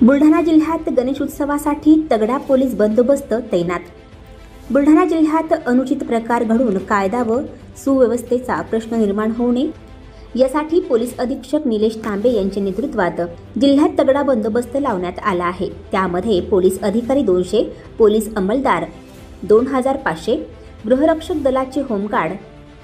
बुलढाणा जिल्ह्यात गणेशोत्सवासाठी तगडा पोलीस बंदोबस्त तैनात। बुलढाणा जिल्ह्यात अनुचित प्रकार घडून कायदा व सुव्यवस्थेचा प्रश्न निर्माण होऊ नये यासाठी पोलीस अधीक्षक निलेश तांबे यांच्या नेतृत्वात जिल्ह्यात तगडा बंदोबस्त लावण्यात आला आहे। त्यामध्ये पोलीस अधिकारी 200, पोलीस अंमलदार 2500, गृहरक्षक दलाचे होमगार्ड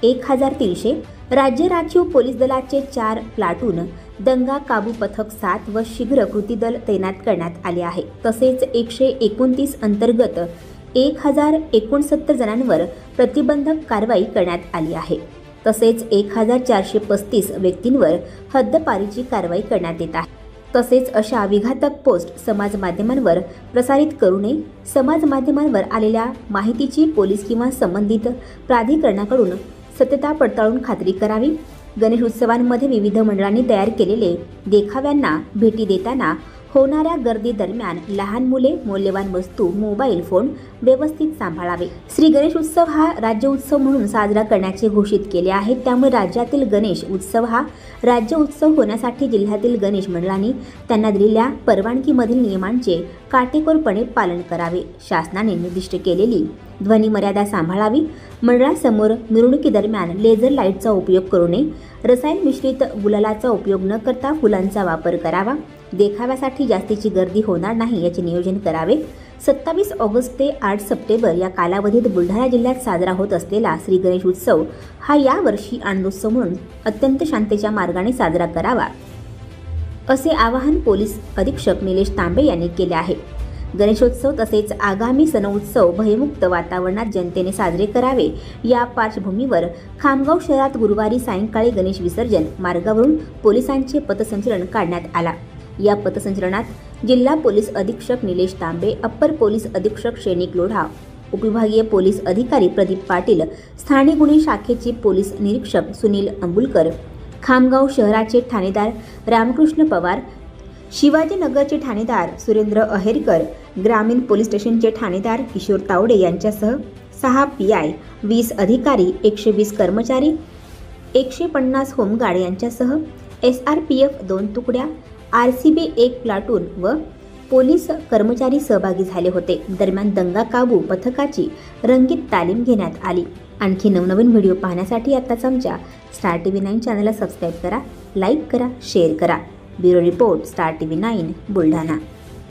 1300, राज्य राखीव पोलीस दलाचे 4 प्लाटून, दंगा काबू पथक 7 व शीघ्र कृती दल तैनात करण्यात आले आहे। तसेच 129 अंतर्गत 1069 जणांवर प्रतिबंधक कारवाई करण्यात आली आहे। तसेच 1435 व्यक्तींवर हद्दपारीची कारवाई करण्यात येत आहे। तसेच अशा विघातक पोस्ट समाज माध्यमांवर प्रसारित करू नये। समाज माध्यमांवर आलेल्या माहितीची पोलीस किंवा संबंधित प्राधिकरणाकडून सत्यता पडताळून खात्री करावी। गणेश उत्सवांमध्ये विविध मंडळांनी तयार केलेले देखाव्यांना भेटी देताना होणाऱ्या गर्दी दरम्यान लहान मुले, मौल्यवान वस्तू, मोबाईल फोन व्यवस्थित सांभाळावे। श्री गणेश उत्सव हा राज्य उत्सव म्हणून साजरा करण्याचे घोषित केले आहे। त्यामुळे राज्यातील गणेश उत्सव हा राज्य उत्सव होण्यासाठी जिल्ह्यातील गणेश मंडळांनी त्यांना दिलेल्या परवानगीमधील नियमांचे काटेकोरपणे पालन करावे। शासनाने निर्दिष्ट केलेली ध्वनी मर्यादा सांभाळावी। मंडळासमोर मिरवणुकीदरम्यान लेझर लाईटचा उपयोग करू नये। रसायन मिश्रित गुलालाचा उपयोग न करता फुलांचा वापर करावा। देखाव्यासाठी जास्तीची गर्दी होणार नाही याचे नियोजन करावे। 27 ऑगस्ट ते 8 सप्टेंबर या कालावधीत बुलढाणा जिल्ह्यात साजरा होत असलेला श्री गणेश उत्सव हा यावर्षी आनंदोत्सव म्हणून अत्यंत शांततेच्या मार्गाने साजरा करावा, असे आवाहन पोलीस अधीक्षक निलेश तांबे यांनी केले आहे। गणेशोत्सव तसेच आगामी सणउत्सव भयमुक्त वातावरणात जनतेने साजरे करावे या पार्श्वभूमीवर खामगाव शहरात गुरुवारी सायंकाळी गणेश विसर्जन मार्गावरून पोलिसांचे पथसंचलन काढण्यात आला। या पथसंचलनात जिल्हा पोलीस अधीक्षक निलेश तांबे, अप्पर पोलीस अधीक्षक श्रेणिक लोढा, उपविभागीय पोलीस अधिकारी प्रदीप पाटील, स्थानिक गुन्हे शाखेचे पोलीस निरीक्षक सुनील अंबुलकर, खामगाव शहराचे ठाणेदार रामकृष्ण पवार, शिवाजीनगरचे ठाणेदार सुरेंद्र अहेरकर, ग्रामीण पोलीस स्टेशनचे ठाणेदार किशोर तावडे यांच्यासह 6 PI, 20 अधिकारी, 120 कर्मचारी, 150 होमगार्ड यांच्यासह SRPF 2 तुकड्या, RCB 1 प्लाटून व पोलीस कर्मचारी सहभागी झाले होते। दरम्यान दंगा काबू पथकाची रंगीत तालीम घेण्यात आली। आणखी नवनवीन व्हिडिओ पाहण्यासाठी आताच आमच्या स्टार TV9 चॅनलला सबस्क्राईब करा, लाईक करा, शेअर करा। Bureau report, star TV9 Buldhana.